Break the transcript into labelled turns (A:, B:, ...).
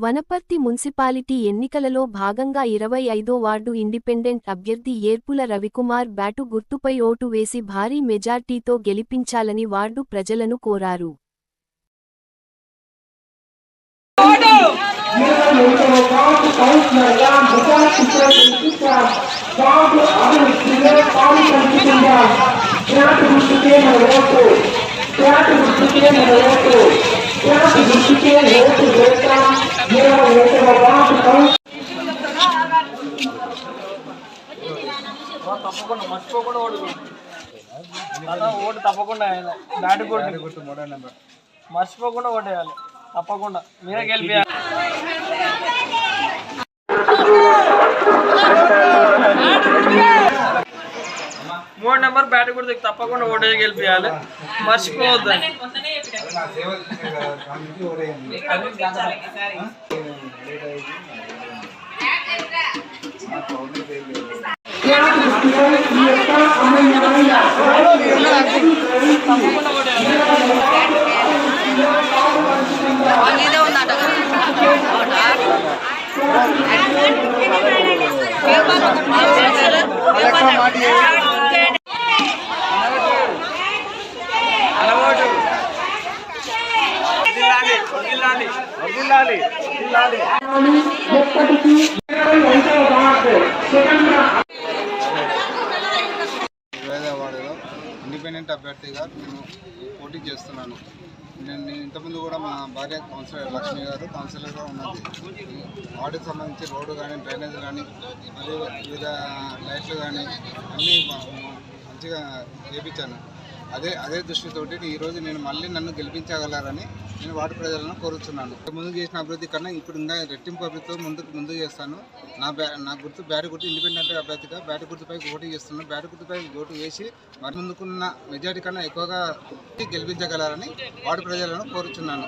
A: Wanaparthy municipality ఎన్నికలలో భాగంగా 25వ ward independent అభ్యర్థి ఏర్పుల రవికుమార్ బ్యాటు గుర్తుపై ఓటు వేసి భారీ మెజార్టీతో గెలిపించాలని వార్డు ప్రజలను కోరారు.
B: తప్పకుండా మర్చిపోకుండా ఓటు తప్పకుండా బ్యాట్ గుర్తు మర్చిపోకుండా ఓటేయాలి. తప్పకుండా మీరే గెలిపియాలి. 3 నెంబర్ బ్యాట్ గుర్తుకు తప్పకుండా ఓటేసి గెలిపియాలి. మర్చిపోవద్దు.
C: ఇండిపెండెంట్ అభ్యర్థిగా నేను పోటీ చేస్తున్నాను. నేను ఇంతకుముందు కూడా మా భార్య కౌన్సిలర్ లక్ష్మి గారు కౌన్సిలర్గా ఉన్నది. వార్డుకి సంబంధించి రోడ్డు కానీ డ్రైనేజ్ కానీ మరియు వివిధ లైట్లు కానీ అన్నీ మంచిగా చేయించాను. అదే దృష్టితోటి ఈరోజు నేను మళ్ళీ నన్ను గెలిపించగలరని నేను వార్డు ప్రజలను కోరుతున్నాను. ముందు చేసిన అభివృద్ధి కన్నా ఇప్పుడు ఇంకా రెట్టింపు అభివృద్ధితో ముందు చేస్తాను. నా గుర్తు బ్యాట్ గుర్తు ఇండిపెండెంట్ అభ్యర్థిగా బ్యాట్ గుర్తుపై ఓటు చేస్తున్నాను. బ్యాట్ గుర్తుపై ఓటు వేసి మరి ముందుకున్న మెజార్టీ కన్నా ఎక్కువగా గెలిపించగలరని వార్డు ప్రజలను కోరుతున్నాను.